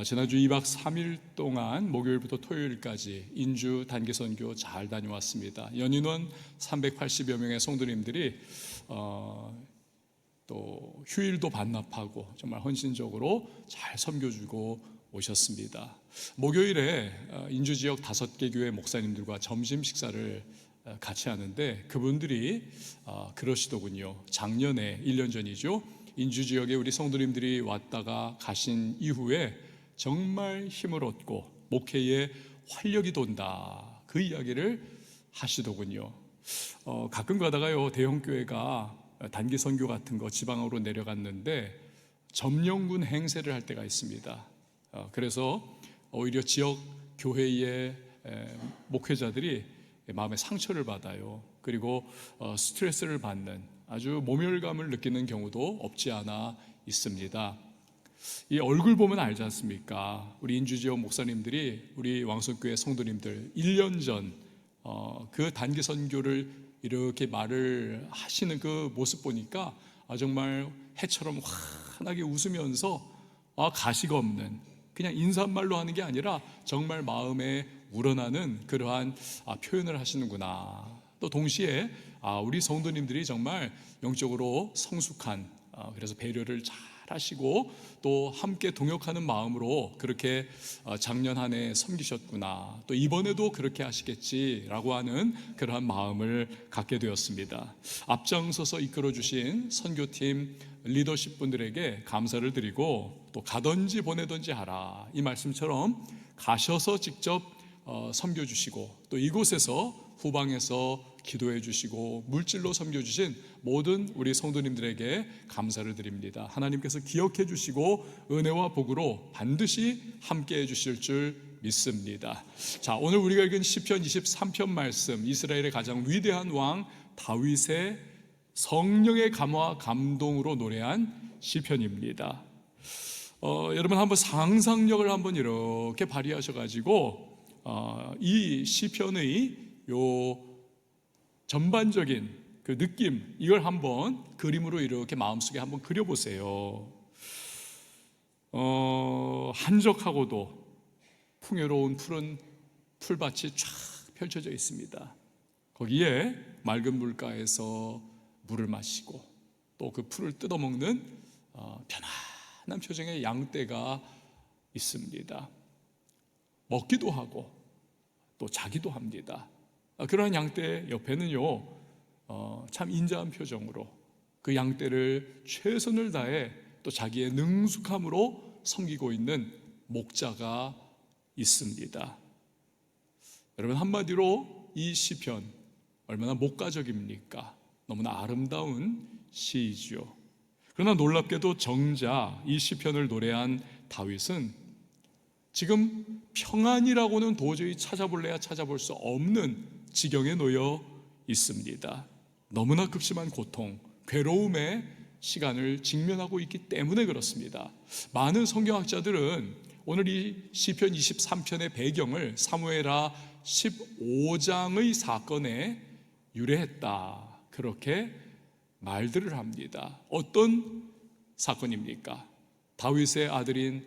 지난주 2박 3일 동안 목요일부터 토요일까지 인주 단기 선교 잘 다녀왔습니다. 연인원 380여 명의 성도님들이 또 휴일도 반납하고 정말 헌신적으로 잘 섬겨주고 오셨습니다. 목요일에 인주 지역 5개 교회 목사님들과 점심 식사를 같이 하는데 그분들이 그러시더군요. 작년에 1년 전이죠. 인주 지역에 우리 성도님들이 왔다가 가신 이후에 정말 힘을 얻고 목회에 활력이 돈다, 그 이야기를 하시더군요. 가끔 가다가요, 대형교회가 단기 선교 같은 거 지방으로 내려갔는데 점령군 행세를 할 때가 있습니다. 그래서 오히려 지역 교회의 목회자들이 마음의 상처를 받아요. 그리고 스트레스를 받는, 아주 모멸감을 느끼는 경우도 없지 않아 있습니다. 이 얼굴 보면 알지 않습니까? 우리 인주지역 목사님들이 우리 왕성교회 성도님들 1년 전 그 단기 선교를 이렇게 말을 하시는 그 모습 보니까 정말 해처럼 환하게 웃으면서 가시가 없는, 그냥 인사말로 하는 게 아니라 정말 마음에 우러나는 그러한 표현을 하시는구나. 또 동시에 우리 성도님들이 정말 영적으로 성숙한, 그래서 배려를 잘 하시고 또 함께 동역하는 마음으로 그렇게 작년 한 해 섬기셨구나, 또 이번에도 그렇게 하시겠지라고 하는 그러한 마음을 갖게 되었습니다. 앞장서서 이끌어주신 선교팀 리더십 분들에게 감사를 드리고, 또 가든지 보내든지 하라, 이 말씀처럼 가셔서 직접 섬겨주시고 또 이곳에서 후방에서 기도해 주시고 물질로 섬겨주신 모든 우리 성도님들에게 감사를 드립니다. 하나님께서 기억해 주시고 은혜와 복으로 반드시 함께 해 주실 줄 믿습니다. 자, 오늘 우리가 읽은 시편 23편 말씀, 이스라엘의 가장 위대한 왕 다윗의 성령의 감화 감동으로 노래한 시편입니다. 여러분 한번 상상력을 한번 이렇게 발휘하셔가지고 이 시편의 요 전반적인 그 느낌, 이걸 한번 그림으로 이렇게 마음속에 한번 그려보세요. 한적하고도 풍요로운 푸른 풀밭이 쫙 펼쳐져 있습니다. 거기에 맑은 물가에서 물을 마시고 또 그 풀을 뜯어먹는 편안한 표정의 양떼가 있습니다. 먹기도 하고 또 자기도 합니다. 그러한 양떼 옆에는요, 참 인자한 표정으로 그 양떼를 최선을 다해 또 자기의 능숙함으로 섬기고 있는 목자가 있습니다. 여러분, 한마디로 이 시편 얼마나 목가적입니까? 너무나 아름다운 시이지요. 그러나 놀랍게도 정작 이 시편을 노래한 다윗은 지금 평안이라고는 도저히 찾아볼래야 찾아볼 수 없는 지경에 놓여 있습니다. 너무나 극심한 고통, 괴로움의 시간을 직면하고 있기 때문에 그렇습니다. 많은 성경학자들은 오늘 이 시편 23편의 배경을 사무엘하 15장의 사건에 유래했다, 그렇게 말들을 합니다. 어떤 사건입니까? 다윗의 아들인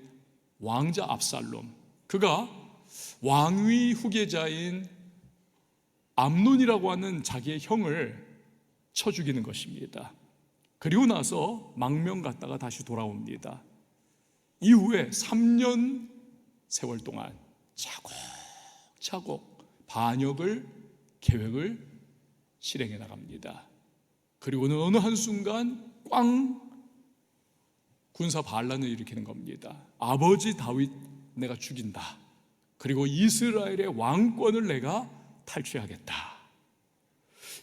왕자 압살롬, 그가 왕위 후계자인 암논이라고 하는 자기의 형을 쳐 죽이는 것입니다. 그리고 나서 망명 갔다가 다시 돌아옵니다. 이후에 3년 세월 동안 차곡차곡 반역을, 계획을 실행해 나갑니다. 그리고는 어느 한순간 꽝, 군사 반란을 일으키는 겁니다. 아버지 다윗 내가 죽인다, 그리고 이스라엘의 왕권을 내가 탈취하겠다.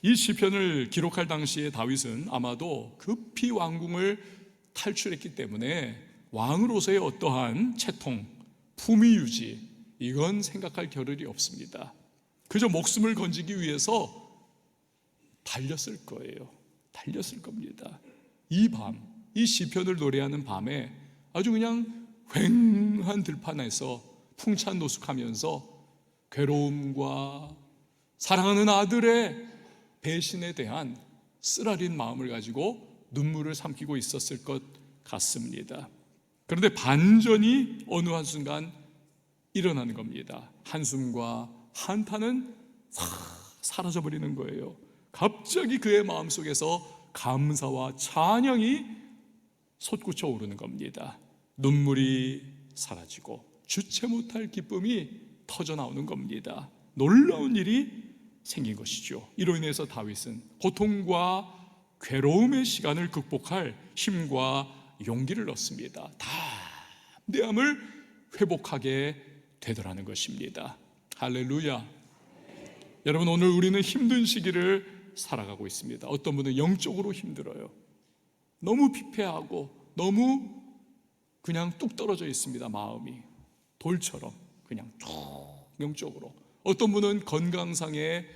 이 시편을 기록할 당시에 다윗은 아마도 급히 왕궁을 탈출했기 때문에 왕으로서의 어떠한 채통, 품위 유지, 이건 생각할 겨를이 없습니다. 그저 목숨을 건지기 위해서 달렸을 거예요. 달렸을 겁니다. 이 밤, 이 시편을 노래하는 밤에 아주 그냥 휑한 들판에서 풍찬 노숙하면서 괴로움과 사랑하는 아들의 배신에 대한 쓰라린 마음을 가지고 눈물을 삼키고 있었을 것 같습니다. 그런데 반전이 어느 한순간 일어나는 겁니다. 한숨과 한탄은 사라져버리는 거예요. 갑자기 그의 마음속에서 감사와 찬양이 솟구쳐 오르는 겁니다. 눈물이 사라지고 주체 못할 기쁨이 터져 나오는 겁니다. 놀라운 일이 생긴 것이죠. 이로 인해서 다윗은 고통과 괴로움의 시간을 극복할 힘과 용기를 얻습니다. 담대함을 회복하게 되더라는 것입니다. 할렐루야. 여러분, 오늘 우리는 힘든 시기를 살아가고 있습니다. 어떤 분은 영적으로 힘들어요. 너무 피폐하고 너무 그냥 뚝 떨어져 있습니다. 마음이 돌처럼 그냥 쭉 영적으로. 어떤 분은 건강상의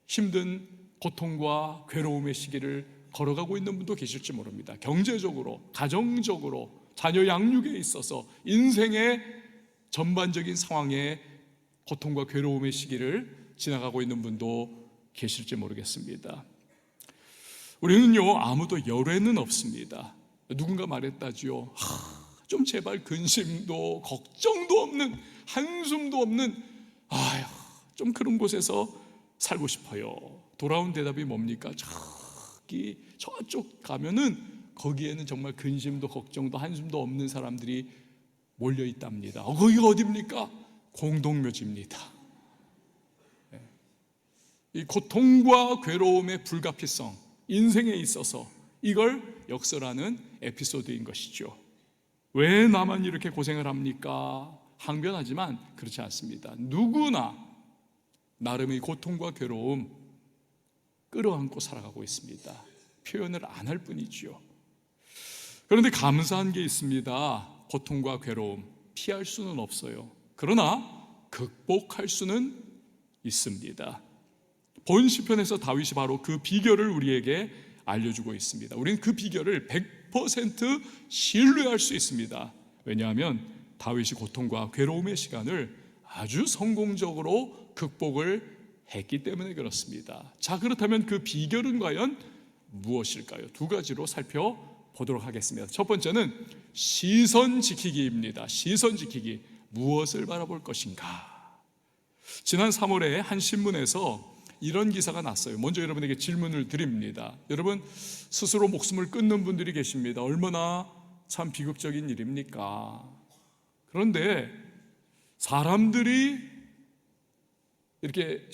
힘든 고통과 괴로움의 시기를 걸어가고 있는 분도 계실지 모릅니다. 경제적으로, 가정적으로, 자녀 양육에 있어서 인생의 전반적인 상황에 고통과 괴로움의 시기를 지나가고 있는 분도 계실지 모르겠습니다. 우리는요, 아무도 열애는 없습니다. 누군가 말했다지요. 좀 제발 근심도 걱정도 없는, 한숨도 없는, 좀 그런 곳에서 살고 싶어요. 돌아온 대답이 뭡니까? 저쪽 가면은 거기에는 정말 근심도 걱정도 한숨도 없는 사람들이 몰려 있답니다. 거기가 어디입니까? 공동묘지입니다. 이 고통과 괴로움의 불가피성, 인생에 있어서 이걸 역설하는 에피소드인 것이죠. 왜 나만 이렇게 고생을 합니까? 항변하지만 그렇지 않습니다. 누구나 나름의 고통과 괴로움 끌어안고 살아가고 있습니다. 표현을 안 할 뿐이지요. 그런데 감사한 게 있습니다. 고통과 괴로움 피할 수는 없어요. 그러나 극복할 수는 있습니다. 본 시편에서 다윗이 바로 그 비결을 우리에게 알려주고 있습니다. 우리는 그 비결을 100% 신뢰할 수 있습니다. 왜냐하면 다윗이 고통과 괴로움의 시간을 아주 성공적으로 극복을 했기 때문에 그렇습니다. 자, 그렇다면 그 비결은 과연 무엇일까요? 두 가지로 살펴보도록 하겠습니다. 첫 번째는 시선 지키기입니다. 시선 지키기. 무엇을 바라볼 것인가? 지난 3월에 한 신문에서 이런 기사가 났어요. 먼저 여러분에게 질문을 드립니다. 여러분, 스스로 목숨을 끊는 분들이 계십니다. 얼마나 참 비극적인 일입니까? 그런데 사람들이 이렇게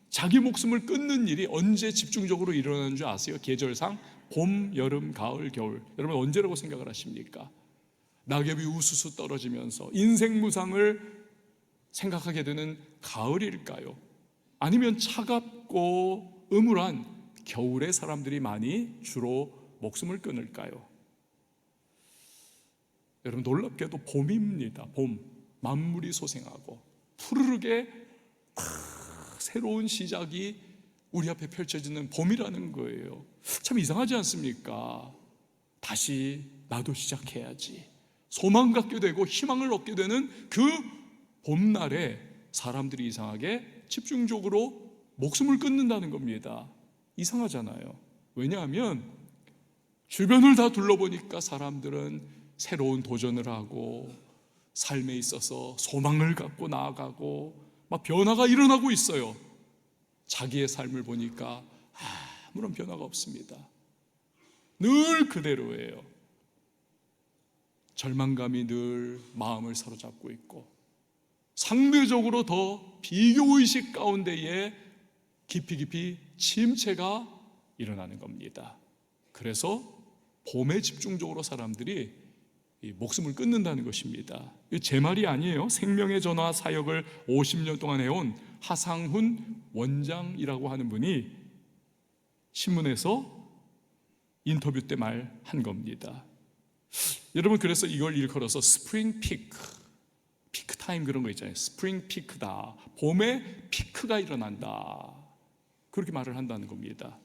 자기 목숨을 끊는 일이 언제 집중적으로 일어나는 줄 아세요? 계절상 봄, 여름, 가을, 겨울. 여러분, 언제라고 생각을 하십니까? 낙엽이 우수수 떨어지면서 인생 무상을 생각하게 되는 가을일까요? 아니면 차갑고 음울한 겨울에 사람들이 많이 주로 목숨을 끊을까요? 여러분, 놀랍게도 봄입니다. 봄. 만물이 소생하고 푸르르게 새로운 시작이 우리 앞에 펼쳐지는 봄이라는 거예요. 참 이상하지 않습니까? 다시 나도 시작해야지. 소망 갖게 되고 희망을 얻게 되는 그 봄날에 사람들이 이상하게 집중적으로 목숨을 끊는다는 겁니다. 이상하잖아요. 왜냐하면 주변을 다 둘러보니까 사람들은 새로운 도전을 하고 삶에 있어서 소망을 갖고 나아가고 막 변화가 일어나고 있어요. 자기의 삶을 보니까 아무런 변화가 없습니다. 늘 그대로예요. 절망감이 늘 마음을 사로잡고 있고 상대적으로 더 비교의식 가운데에 깊이 침체가 일어나는 겁니다. 그래서 봄에 집중적으로 사람들이 목숨을 끊는다는 것입니다. 제 말이 아니에요. 생명의 전화 사역을 50년 동안 해온 하상훈 원장이라고 하는 분이 신문에서 인터뷰 때 말한 겁니다. 여러분, 그래서 이걸 일컬어서 스프링 피크 타임 그런 거 있잖아요. 스프링 피크다. 봄에 피크가 일어난다. 그렇게 말을 한다는 겁니다.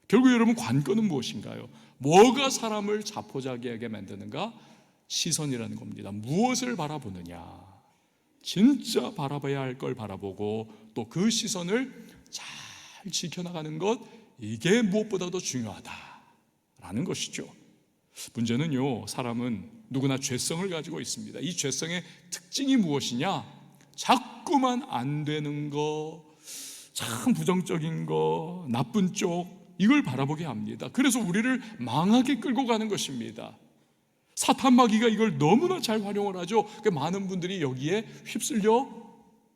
결국 여러분, 관건은 무엇인가요? 뭐가 사람을 자포자기하게 만드는가? 시선이라는 겁니다. 무엇을 바라보느냐? 진짜 바라봐야 할 걸 바라보고 또 그 시선을 잘 지켜나가는 것, 이게 무엇보다도 중요하다라는 것이죠. 문제는요, 사람은 누구나 죄성을 가지고 있습니다. 이 죄성의 특징이 무엇이냐? 자꾸만 안 되는 거, 참 부정적인 거, 나쁜 쪽, 이걸 바라보게 합니다. 그래서 우리를 망하게 끌고 가는 것입니다. 사탄 마귀가 이걸 너무나 잘 활용을 하죠. 많은 분들이 여기에 휩쓸려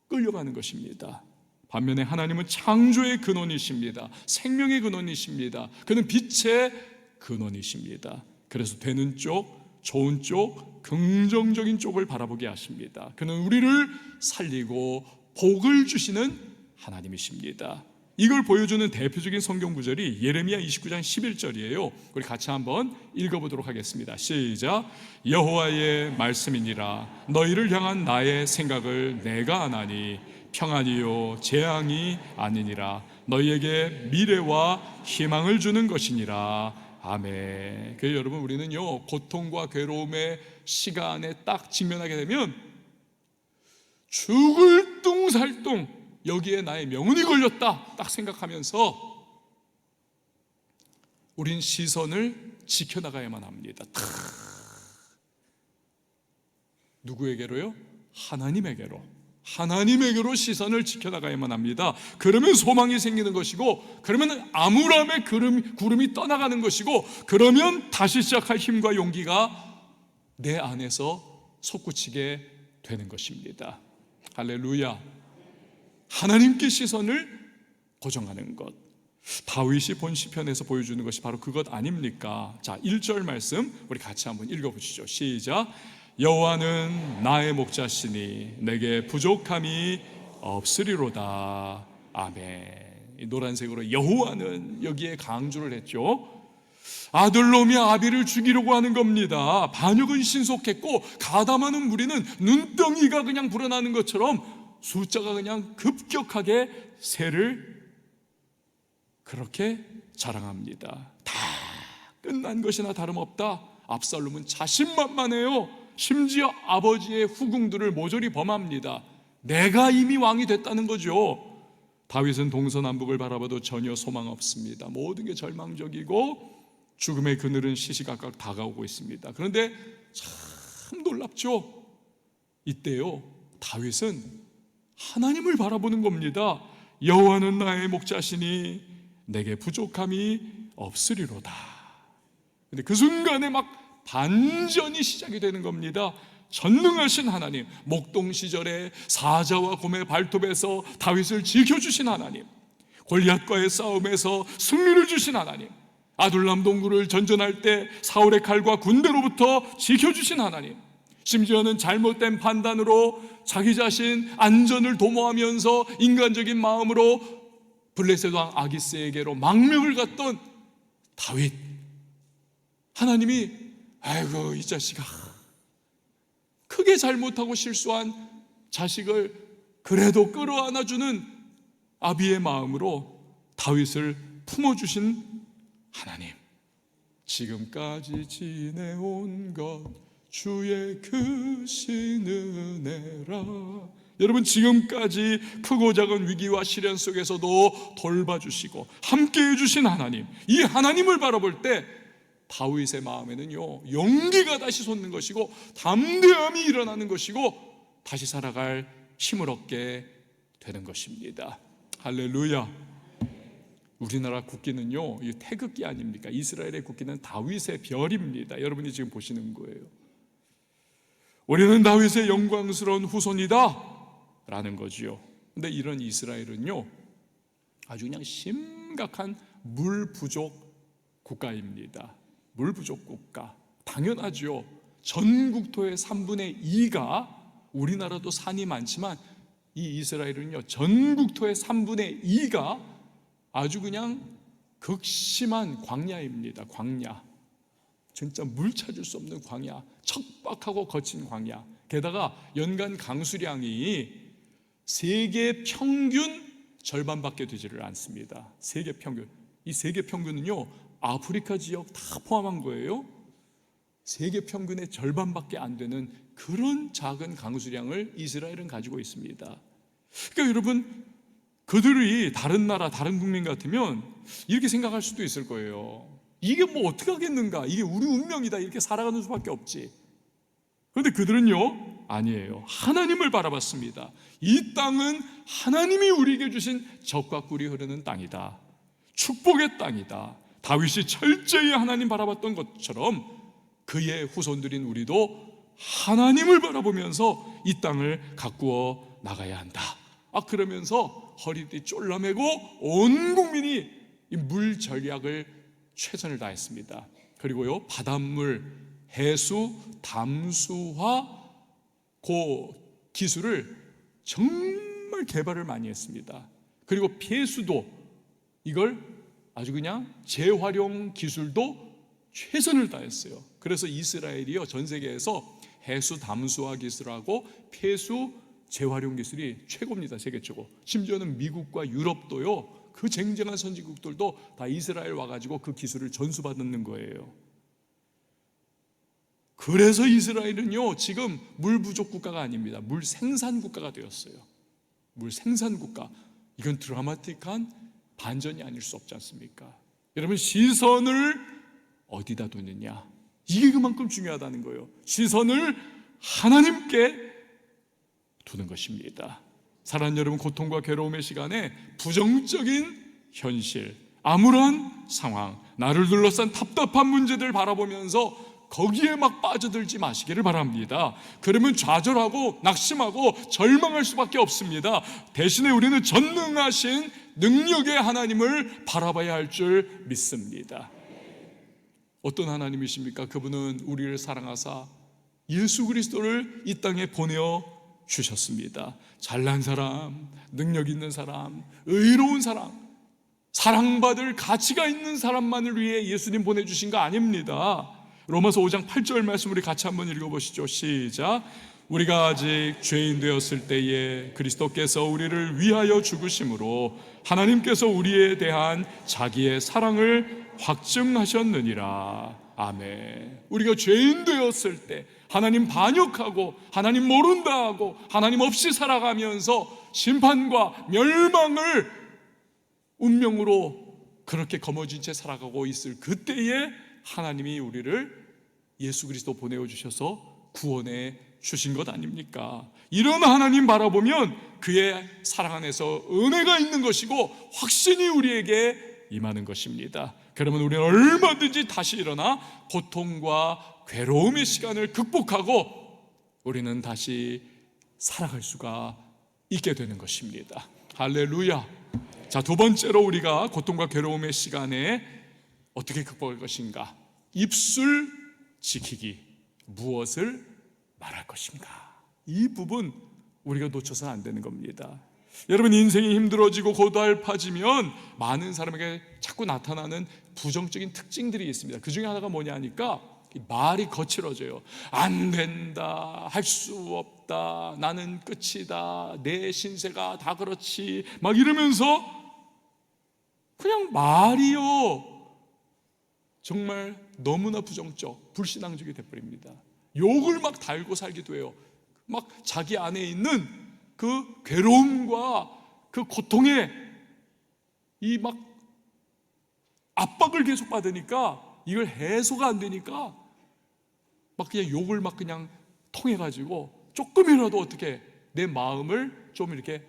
끌려가는 것입니다. 반면에 하나님은 창조의 근원이십니다. 생명의 근원이십니다. 그는 빛의 근원이십니다. 그래서 되는 쪽, 좋은 쪽, 긍정적인 쪽을 바라보게 하십니다. 그는 우리를 살리고 복을 주시는 하나님이십니다. 이걸 보여주는 대표적인 성경 구절이 예레미야 29장 11절이에요. 우리 같이 한번 읽어보도록 하겠습니다. 시작. 여호와의 말씀이니라. 너희를 향한 나의 생각을 내가 아나니 평안이요 재앙이 아니니라. 너희에게 미래와 희망을 주는 것이니라. 아멘. 그래서 여러분, 우리는요, 고통과 괴로움의 시간에 딱 직면하게 되면 죽을 뚱살뚱 여기에 나의 명운이 걸렸다 딱 생각하면서 우린 시선을 지켜나가야만 합니다. 누구에게로요? 하나님에게로 시선을 지켜나가야만 합니다. 그러면 소망이 생기는 것이고, 그러면 암울함의 구름이 떠나가는 것이고, 그러면 다시 시작할 힘과 용기가 내 안에서 솟구치게 되는 것입니다. 할렐루야. 하나님께 시선을 고정하는 것, 다윗이 본 시편에서 보여주는 것이 바로 그것 아닙니까? 자, 1절 말씀 우리 같이 한번 읽어보시죠. 시작. 여호와는 나의 목자시니 내게 부족함이 없으리로다. 아멘. 이 노란색으로 여호와는 여기에 강조를 했죠. 아들놈이 아비를 죽이려고 하는 겁니다. 반역은 신속했고 가담하는 무리는 눈덩이가 그냥 불어나는 것처럼 숫자가 그냥 급격하게 새를 그렇게 자랑합니다. 다 끝난 것이나 다름없다. 압살롬은 자신만만해요. 심지어 아버지의 후궁들을 모조리 범합니다. 내가 이미 왕이 됐다는 거죠. 다윗은 동서남북을 바라봐도 전혀 소망 없습니다. 모든 게 절망적이고 죽음의 그늘은 시시각각 다가오고 있습니다. 그런데 참 놀랍죠. 이때요, 다윗은 하나님을 바라보는 겁니다. 여호와는 나의 목자시니 내게 부족함이 없으리로다. 근데 그 순간에 막 반전이 시작이 되는 겁니다. 전능하신 하나님, 목동 시절에 사자와 곰의 발톱에서 다윗을 지켜주신 하나님, 골리앗과의 싸움에서 승리를 주신 하나님, 아둘람 동굴을 전전할 때 사울의 칼과 군대로부터 지켜주신 하나님, 심지어는 잘못된 판단으로 자기 자신 안전을 도모하면서 인간적인 마음으로 블레셋 왕 아기스에게로 망명을 갔던 다윗, 하나님이 아이고 이 자식아, 크게 잘못하고 실수한 자식을 그래도 끌어안아주는 아비의 마음으로 다윗을 품어주신 하나님, 지금까지 지내온 것 주의 크신 은혜라. 여러분, 지금까지 크고 작은 위기와 시련 속에서도 돌봐주시고 함께해 주신 하나님, 이 하나님을 바라볼 때 다윗의 마음에는요, 용기가 다시 솟는 것이고 담대함이 일어나는 것이고 다시 살아갈 힘을 얻게 되는 것입니다. 할렐루야. 우리나라 국기는요, 이 태극기 아닙니까? 이스라엘의 국기는 다윗의 별입니다. 여러분이 지금 보시는 거예요. 우리는 다윗의 영광스러운 후손이다 라는 거지요. 근데 이런 이스라엘은요, 아주 그냥 심각한 물 부족 국가입니다. 물 부족 국가. 당연하죠. 전국토의 3분의 2가, 우리나라도 산이 많지만 이 이스라엘은요, 전국토의 3분의 2가 아주 그냥 극심한 광야입니다. 광야. 진짜 물 찾을 수 없는 광야, 척박하고 거친 광야. 게다가 연간 강수량이 세계 평균 절반밖에 되지를 않습니다. 세계 평균. 이 세계 평균은요, 아프리카 지역 다 포함한 거예요. 세계 평균의 절반밖에 안 되는 그런 작은 강수량을 이스라엘은 가지고 있습니다. 그러니까 여러분, 그들이 다른 나라, 다른 국민 같으면 이렇게 생각할 수도 있을 거예요. 이게 뭐 어떻게 하겠는가, 이게 우리 운명이다, 이렇게 살아가는 수밖에 없지. 그런데 그들은요, 아니에요. 하나님을 바라봤습니다. 이 땅은 하나님이 우리에게 주신 젖과 꿀이 흐르는 땅이다, 축복의 땅이다. 다윗이 철저히 하나님 바라봤던 것처럼 그의 후손들인 우리도 하나님을 바라보면서 이 땅을 가꾸어 나가야 한다. 그러면서 허리띠 쫄라매고 온 국민이 이 물 절약을 최선을 다했습니다. 그리고요, 바닷물 해수 담수화 그 기술을 정말 개발을 많이 했습니다. 그리고 폐수도 이걸 아주 그냥 재활용 기술도 최선을 다했어요. 그래서 이스라엘이요, 전 세계에서 해수 담수화 기술하고 폐수 재활용 기술이 최고입니다. 세계적으로. 심지어는 미국과 유럽도요, 그 쟁쟁한 선진국들도 다 이스라엘 와가지고 그 기술을 전수받는 거예요. 그래서 이스라엘은요, 지금 물 부족 국가가 아닙니다. 물 생산 국가가 되었어요. 물 생산 국가. 이건 드라마틱한 반전이 아닐 수 없지 않습니까? 여러분, 시선을 어디다 두느냐, 이게 그만큼 중요하다는 거예요. 시선을 하나님께 두는 것입니다. 사랑하는 여러분, 고통과 괴로움의 시간에 부정적인 현실, 암울한 상황, 나를 둘러싼 답답한 문제들 바라보면서 거기에 막 빠져들지 마시기를 바랍니다. 그러면 좌절하고 낙심하고 절망할 수밖에 없습니다. 대신에 우리는 전능하신 능력의 하나님을 바라봐야 할 줄 믿습니다. 어떤 하나님이십니까? 그분은 우리를 사랑하사 예수 그리스도를 이 땅에 보내어 주셨습니다. 잘난 사람, 능력 있는 사람, 의로운 사람, 사랑받을 가치가 있는 사람만을 위해 예수님 보내주신 거 아닙니다. 로마서 5장 8절 말씀 우리 같이 한번 읽어보시죠. 시작. 우리가 아직 죄인 되었을 때에 그리스도께서 우리를 위하여 죽으심으로 하나님께서 우리에 대한 자기의 사랑을 확증하셨느니라. 아멘. 우리가 죄인 되었을 때 하나님 반역하고 하나님 모른다 하고 하나님 없이 살아가면서 심판과 멸망을 운명으로 그렇게 거머쥔 채 살아가고 있을 그때에 하나님이 우리를 예수 그리스도 보내주셔서 구원해 주신 것 아닙니까? 이런 하나님 바라보면 그의 사랑 안에서 은혜가 있는 것이고 확신이 우리에게 임하는 것입니다. 그러면 우리는 얼마든지 다시 일어나 고통과 괴로움의 시간을 극복하고 우리는 다시 살아갈 수가 있게 되는 것입니다. 할렐루야. 자, 두 번째로 우리가 고통과 괴로움의 시간에 어떻게 극복할 것인가? 입술 지키기. 무엇을 말할 것인가? 이 부분 우리가 놓쳐서는 안 되는 겁니다. 여러분, 인생이 힘들어지고 고달파지면 많은 사람에게 자꾸 나타나는 부정적인 특징들이 있습니다. 그 중에 하나가 뭐냐 하니까 말이 거칠어져요. 안 된다, 할 수 없다, 나는 끝이다, 내 신세가 다 그렇지, 막 이러면서 그냥 말이요, 정말 너무나 부정적, 불신앙적이 돼버립니다. 욕을 막 달고 살기도 해요. 막 자기 안에 있는 그 괴로움과 그 고통에 이 막 압박을 계속 받으니까 이걸 해소가 안 되니까 막 그냥 욕을 막 그냥 통해가지고 조금이라도 어떻게 내 마음을 좀 이렇게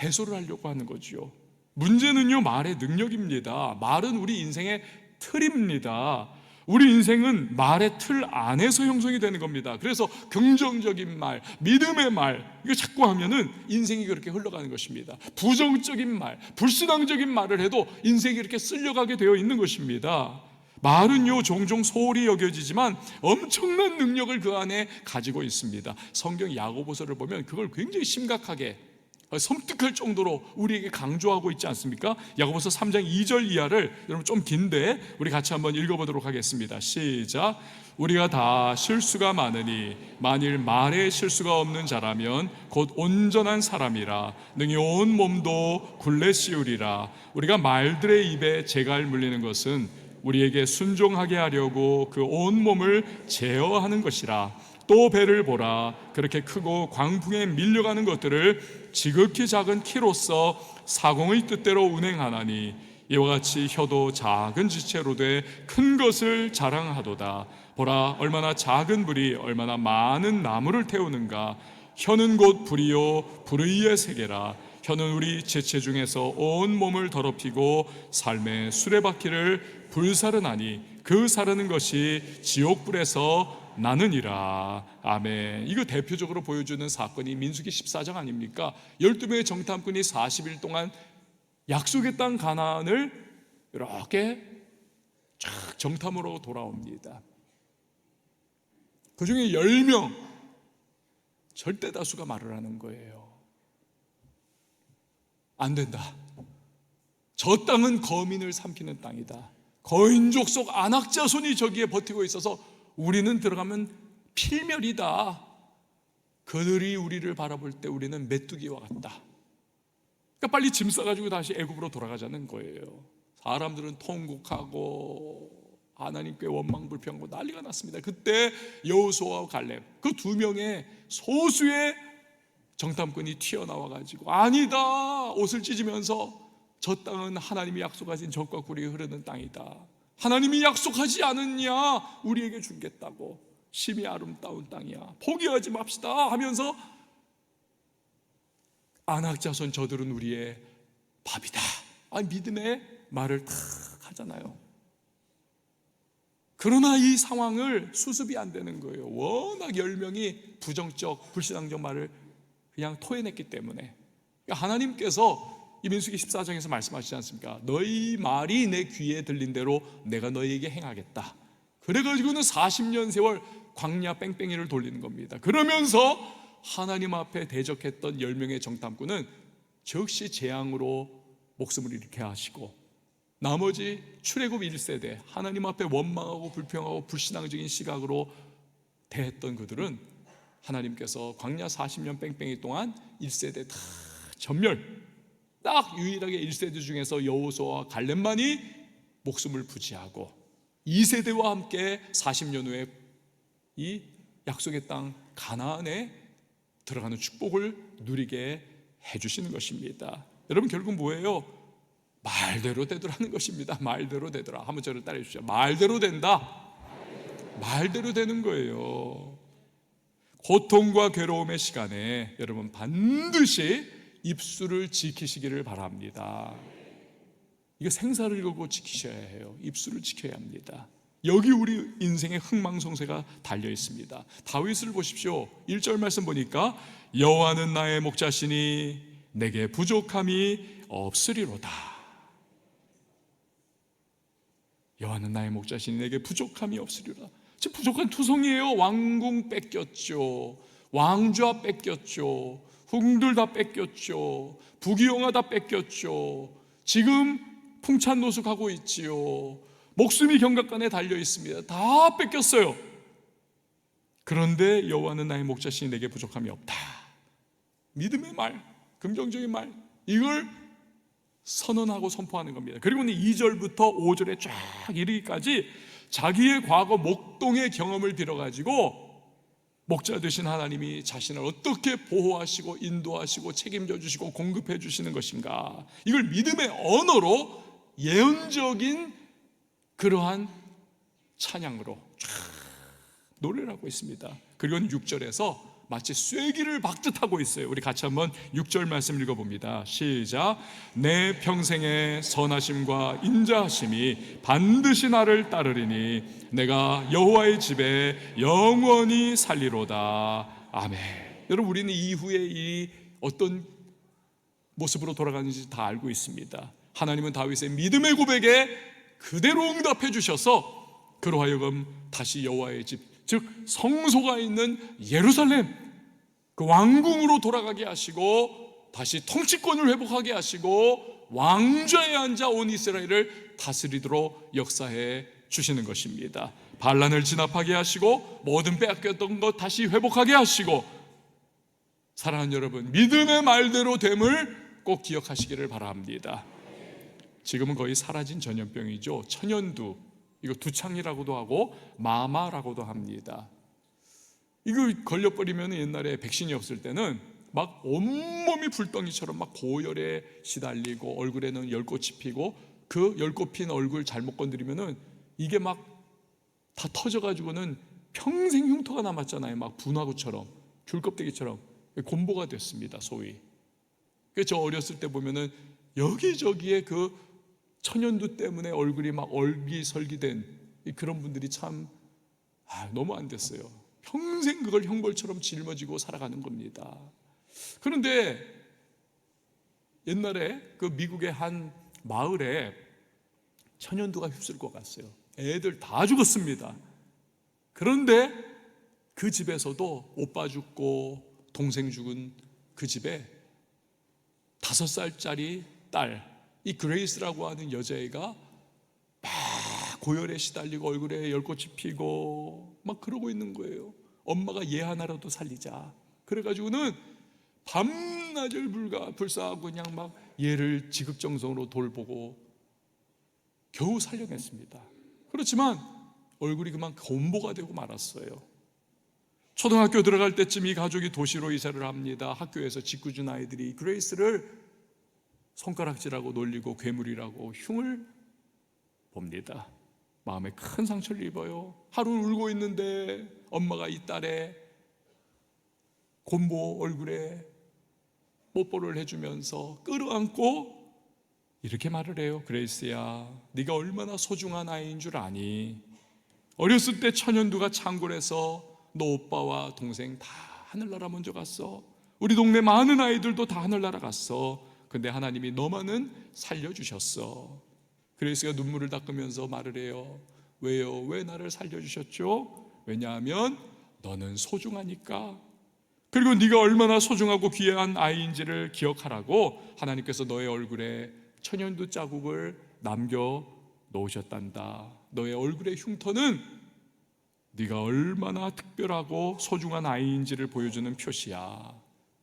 해소를 하려고 하는 거지요. 문제는요, 말의 능력입니다. 말은 우리 인생의 틀입니다. 우리 인생은 말의 틀 안에서 형성이 되는 겁니다. 그래서 긍정적인 말, 믿음의 말, 이거 자꾸 하면은 인생이 그렇게 흘러가는 것입니다. 부정적인 말, 불신앙적인 말을 해도 인생이 이렇게 쓸려가게 되어 있는 것입니다. 말은요, 종종 소홀히 여겨지지만 엄청난 능력을 그 안에 가지고 있습니다. 성경 야고보서를 보면 그걸 굉장히 심각하게, 섬뜩할 정도로 우리에게 강조하고 있지 않습니까? 야고보서 3장 2절 이하를 여러분 좀 긴데 우리 같이 한번 읽어보도록 하겠습니다. 시작. 우리가 다 실수가 많으니 만일 말에 실수가 없는 자라면 곧 온전한 사람이라 능히 온 몸도 굴레 씌우리라. 우리가 말들의 입에 재갈 물리는 것은 우리에게 순종하게 하려고 그 온 몸을 제어하는 것이라. 또 배를 보라. 그렇게 크고 광풍에 밀려가는 것들을 지극히 작은 키로서 사공의 뜻대로 운행하나니 이와 같이 혀도 작은 지체로 돼 큰 것을 자랑하도다. 보라, 얼마나 작은 불이 얼마나 많은 나무를 태우는가. 혀는 곧 불이요 불의의 세계라. 혀는 우리 지체 중에서 온 몸을 더럽히고 삶의 수레바퀴를 불사르나니 그 사르는 것이 지옥불에서 나느니라. 아멘. 이거 대표적으로 보여주는 사건이 민수기 14장 아닙니까? 12명의 정탐꾼이 40일 동안 약속의 땅 가나안을 이렇게 쫙 정탐으로 돌아옵니다. 그 중에 10명, 절대 다수가 말을 하는 거예요. 안 된다. 저 땅은 거민을 삼키는 땅이다. 거인족 속 안악자손이 저기에 버티고 있어서 우리는 들어가면 필멸이다. 그들이 우리를 바라볼 때 우리는 메뚜기와 같다. 그러니까 빨리 짐 싸가지고 다시 애굽으로 돌아가자는 거예요. 사람들은 통곡하고 하나님께 원망불평하고 난리가 났습니다. 그때 여호수아와 갈렙, 그 두 명의 소수의 정탐꾼이 튀어나와가지고 아니다, 옷을 찢으면서 저 땅은 하나님이 약속하신 젖과 꿀이 흐르는 땅이다. 하나님이 약속하지 않았냐, 우리에게 주겠다고. 심히 아름다운 땅이야, 포기하지 맙시다 하면서 안악자손 저들은 우리의 밥이다, 믿음의 말을 탁 하잖아요. 그러나 이 상황을 수습이 안 되는 거예요. 워낙 10명이 부정적, 불신앙적 말을 그냥 토해냈기 때문에. 그러니까 하나님께서 이 민수기 14장에서 말씀하시지 않습니까? 너희 말이 내 귀에 들린 대로 내가 너희에게 행하겠다. 그래가지고는 40년 세월 광야 뺑뺑이를 돌리는 겁니다. 그러면서 하나님 앞에 대적했던 10명의 정탐꾼은 즉시 재앙으로 목숨을 잃게 하시고, 나머지 출애굽 1세대 하나님 앞에 원망하고 불평하고 불신앙적인 시각으로 대했던 그들은 하나님께서 광야 40년 뺑뺑이 동안 1세대 다 전멸, 딱 유일하게 1세대 중에서 여호수아와 갈렙만이 목숨을 부지하고 2세대와 함께 40년 후에 이 약속의 땅 가나안에 들어가는 축복을 누리게 해주시는 것입니다. 여러분, 결국 뭐예요? 말대로 되더라는 것입니다. 말대로 되더라. 한번 저를 따라해 주시죠. 말대로 된다. 말대로 되는 거예요. 고통과 괴로움의 시간에 여러분 반드시 입술을 지키시기를 바랍니다. 이거 생사를 걸고 지키셔야 해요. 입술을 지켜야 합니다. 여기 우리 인생의 흥망성쇠가 달려 있습니다. 다윗을 보십시오. 1절 말씀 보니까 여호와는 나의 목자시니 내게 부족함이 없으리로다. 여호와는 나의 목자시니 내게 부족함이 없으리로다. 지금 부족한 투성이에요. 왕궁 뺏겼죠, 왕좌 뺏겼죠, 흥들 다 뺏겼죠, 부귀영화 다 뺏겼죠. 지금 풍찬노숙하고 있지요. 목숨이 경각간에 달려 있습니다. 다 뺏겼어요. 그런데 여호와는 나의 목자시니 내게 부족함이 없다. 믿음의 말, 긍정적인 말, 이걸 선언하고 선포하는 겁니다. 그리고 2절부터 5절에 쫙 이르기까지 자기의 과거 목동의 경험을 빌어가지고 목자 되신 하나님이 자신을 어떻게 보호하시고 인도하시고 책임져 주시고 공급해 주시는 것인가, 이걸 믿음의 언어로 예언적인 그러한 찬양으로 쫙 노래를 하고 있습니다. 그리고 6절에서 마치 쐐기를 박듯 하고 있어요. 우리 같이 한번 6절 말씀 읽어봅니다. 시작. 내 평생의 선하심과 인자하심이 반드시 나를 따르리니 내가 여호와의 집에 영원히 살리로다. 아멘. 여러분, 우리는 이후에 이 어떤 모습으로 돌아가는지 다 알고 있습니다. 하나님은 다윗의 믿음의 고백에 그대로 응답해 주셔서 그로 하여금 다시 여호와의 집, 즉 성소가 있는 예루살렘, 그 왕궁으로 돌아가게 하시고 다시 통치권을 회복하게 하시고 왕좌에 앉아 온 이스라엘을 다스리도록 역사해 주시는 것입니다. 반란을 진압하게 하시고 모든 빼앗겼던 것 다시 회복하게 하시고, 사랑하는 여러분, 믿음의 말대로 됨을 꼭 기억하시기를 바랍니다. 지금은 거의 사라진 전염병이죠. 천연두, 이거 두창이라고도 하고 마마라고도 합니다. 이거 걸려버리면 옛날에 백신이 없을 때는 막 온몸이 불덩이처럼 막 고열에 시달리고 얼굴에는 열꽃이 피고 그 열꽃핀 얼굴 잘못 건드리면은 이게 막 다 터져가지고는 평생 흉터가 남았잖아요. 막 분화구처럼, 귤껍데기처럼 곰보가 됐습니다, 소위. 저 어렸을 때 보면은 여기저기에 그 천연두 때문에 얼굴이 막 얼기설기된 그런 분들이 참 너무 안 됐어요. 평생 그걸 형벌처럼 짊어지고 살아가는 겁니다. 그런데 옛날에 그 미국의 한 마을에 천연두가 휩쓸고 갔어요. 애들 다 죽었습니다. 그런데 그 집에서도 오빠 죽고 동생 죽은 그 집에 5살짜리 딸, 이 그레이스라고 하는 여자애가 막 고열에 시달리고 얼굴에 열꽃이 피고 막 그러고 있는 거예요. 엄마가 얘 하나라도 살리자. 그래가지고는 밤낮을 불사하고 그냥 막 얘를 지극정성으로 돌보고 겨우 살려냈습니다. 그렇지만 얼굴이 그만 곰보가 되고 말았어요. 초등학교 들어갈 때쯤 이 가족이 도시로 이사를 합니다. 학교에서 짓궂은 아이들이 그레이스를 손가락질하고 놀리고 괴물이라고 흉을 봅니다. 마음에 큰 상처를 입어요. 하루 울고 있는데 엄마가 이 딸의 곰보 얼굴에 뽀뽀를 해주면서 끌어안고 이렇게 말을 해요. 그레이스야, 네가 얼마나 소중한 아이인 줄 아니? 어렸을 때 천연두가 창궐해서 너 오빠와 동생 다 하늘나라 먼저 갔어. 우리 동네 많은 아이들도 다 하늘나라 갔어. 근데 하나님이 너만은 살려주셨어. 그레이스가 눈물을 닦으면서 말을 해요. 왜요? 왜 나를 살려주셨죠? 왜냐하면 너는 소중하니까. 그리고 네가 얼마나 소중하고 귀한 아이인지를 기억하라고 하나님께서 너의 얼굴에 천연두 자국을 남겨 놓으셨단다. 너의 얼굴의 흉터는 네가 얼마나 특별하고 소중한 아이인지를 보여주는 표시야.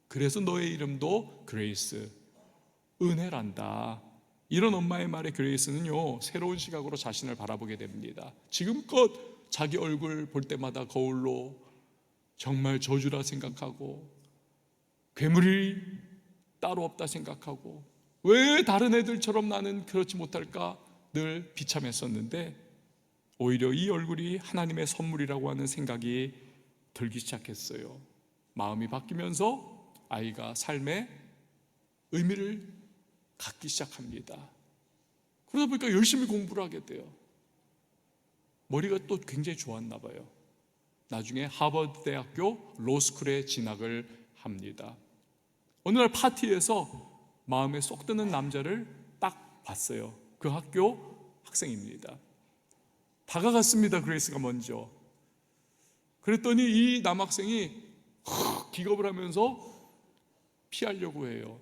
그래서 너의 이름도 그레이스, 은혜란다. 이런 엄마의 말에 그레이스는요, 새로운 시각으로 자신을 바라보게 됩니다. 지금껏 자기 얼굴 볼 때마다 거울로 정말 저주라 생각하고 괴물이 따로 없다 생각하고 왜 다른 애들처럼 나는 그렇지 못할까 늘 비참했었는데 오히려 이 얼굴이 하나님의 선물이라고 하는 생각이 들기 시작했어요. 마음이 바뀌면서 아이가 삶의 의미를 갖기 시작합니다. 그러다 보니까 열심히 공부를 하게 돼요. 머리가 또 굉장히 좋았나 봐요. 나중에 하버드 대학교 로스쿨에 진학을 합니다. 어느 날 파티에서 마음에 쏙 드는 남자를 딱 봤어요. 그 학교 학생입니다. 다가갔습니다. 그레이스가 먼저. 그랬더니 이 남학생이 기겁을 하면서 피하려고 해요.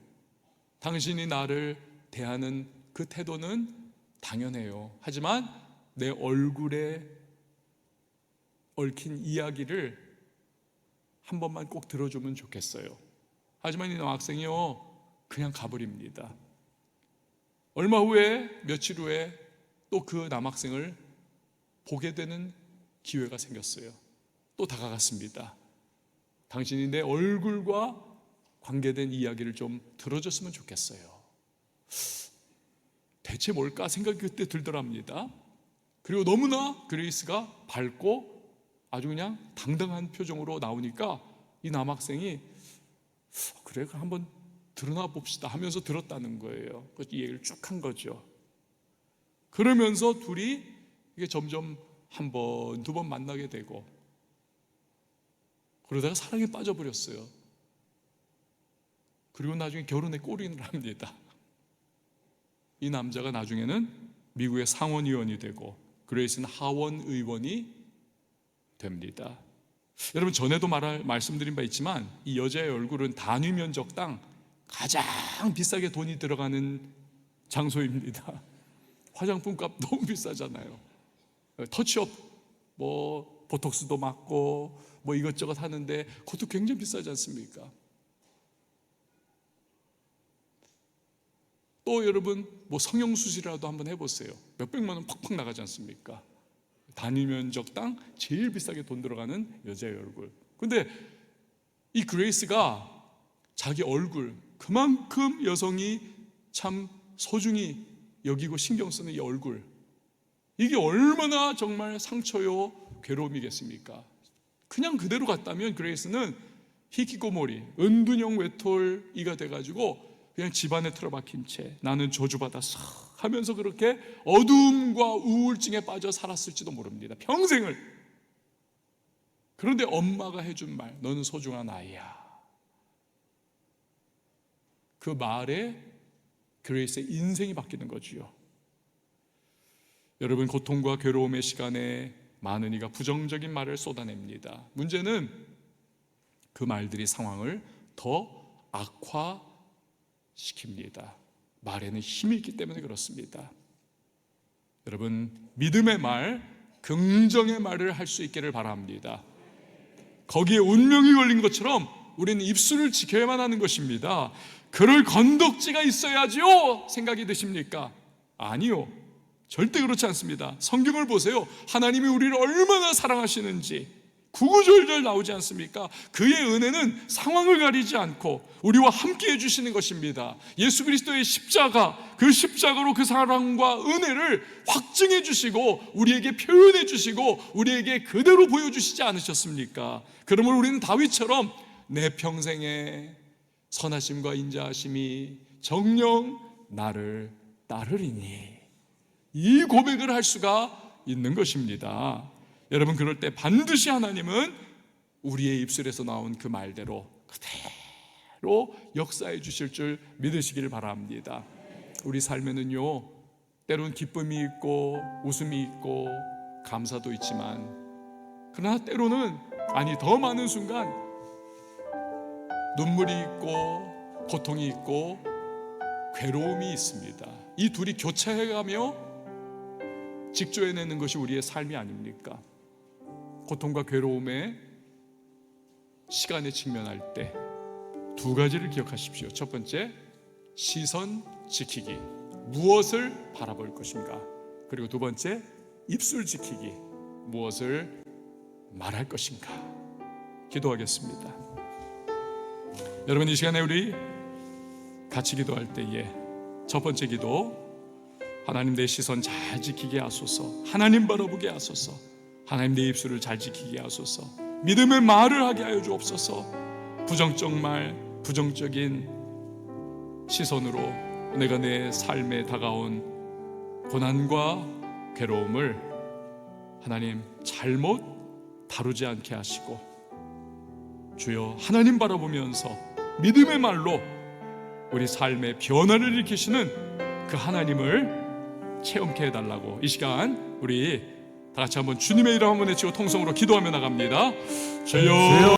당신이 나를 대하는 그 태도는 당연해요. 하지만 내 얼굴에 얽힌 이야기를 한 번만 꼭 들어주면 좋겠어요. 하지만 이 남학생이요, 그냥 가버립니다. 얼마 후에, 며칠 후에 또 그 남학생을 보게 되는 기회가 생겼어요. 또 다가갔습니다. 당신이 내 얼굴과 관계된 이야기를 좀 들어줬으면 좋겠어요. 대체 뭘까 생각이 그때 들더랍니다. 그리고 너무나 그레이스가 밝고 아주 그냥 당당한 표정으로 나오니까 이 남학생이 그래, 그럼 한번 드러나 봅시다 하면서 들었다는 거예요. 그래서 이 얘기를 쭉 한 거죠. 그러면서 둘이 이게 점점 한 번, 두 번 만나게 되고 그러다가 사랑에 빠져버렸어요. 그리고 나중에 결혼에 골인을 합니다. 이 남자가 나중에는 미국의 상원의원이 되고 그레이스는 하원의원이 됩니다. 여러분, 전에도 말씀드린 바 있지만 이 여자의 얼굴은 단위 면적당 가장 비싸게 돈이 들어가는 장소입니다. 화장품 값 너무 비싸잖아요. 터치업, 뭐 보톡스도 맞고 뭐 이것저것 하는데 그것도 굉장히 비싸지 않습니까? 또 여러분, 뭐 성형수술이라도 한번 해보세요. 몇백만 원 팍팍 나가지 않습니까? 단위 면적당 제일 비싸게 돈 들어가는 여자의 얼굴. 근데 이 그레이스가 자기 얼굴, 그만큼 여성이 참 소중히 여기고 신경 쓰는 이 얼굴, 이게 얼마나 정말 상처요 괴로움이겠습니까? 그냥 그대로 갔다면 그레이스는 히키코모리, 은둔형 외톨이가 돼가지고 그냥 집안에 틀어박힌 채 나는 저주받았어 하면서 그렇게 어두움과 우울증에 빠져 살았을지도 모릅니다. 평생을. 그런데 엄마가 해준 말, 너는 소중한 아이야. 그 말에 그레이스의 인생이 바뀌는 거지요. 여러분, 고통과 괴로움의 시간에 많은 이가 부정적인 말을 쏟아냅니다. 문제는 그 말들이 상황을 더 악화시킵니다. 말에는 힘이 있기 때문에 그렇습니다. 여러분, 믿음의 말, 긍정의 말을 할 수 있기를 바랍니다. 거기에 운명이 걸린 것처럼 우리는 입술을 지켜야만 하는 것입니다. 그럴 건덕지가 있어야지요 생각이 드십니까? 아니요, 절대 그렇지 않습니다. 성경을 보세요. 하나님이 우리를 얼마나 사랑하시는지 구구절절 나오지 않습니까? 그의 은혜는 상황을 가리지 않고 우리와 함께 해주시는 것입니다. 예수 그리스도의 십자가, 그 십자가로 그 사랑과 은혜를 확증해 주시고 우리에게 표현해 주시고 우리에게 그대로 보여주시지 않으셨습니까? 그러므로 우리는 다윗처럼 내 평생에 선하심과 인자하심이 정녕 나를 따르리니, 이 고백을 할 수가 있는 것입니다. 여러분, 그럴 때 반드시 하나님은 우리의 입술에서 나온 그 말대로 그대로 역사해 주실 줄 믿으시길 바랍니다. 우리 삶에는요, 때론 기쁨이 있고 웃음이 있고 감사도 있지만, 그러나 때로는, 아니 더 많은 순간 눈물이 있고 고통이 있고 괴로움이 있습니다. 이 둘이 교차해가며 직조해내는 것이 우리의 삶이 아닙니까? 고통과 괴로움의 시간에 직면할 때 두 가지를 기억하십시오. 첫 번째, 시선 지키기, 무엇을 바라볼 것인가. 그리고 두 번째, 입술 지키기, 무엇을 말할 것인가. 기도하겠습니다. 여러분, 이 시간에 우리 같이 기도할 때에 첫 번째 기도, 하나님 내 시선 잘 지키게 하소서. 하나님 바라보게 하소서. 하나님 내 입술을 잘 지키게 하소서. 믿음의 말을 하게 하여 주옵소서. 부정적 말, 부정적인 시선으로 내가 내 삶에 다가온 고난과 괴로움을 하나님 잘못 다루지 않게 하시고, 주여 하나님 바라보면서 믿음의 말로 우리 삶의 변화를 일으키시는 그 하나님을 체험케 해달라고 이 시간 우리 다 같이 한번 주님의 이름 한번 외치고 통성으로 기도하며 나갑니다. 주여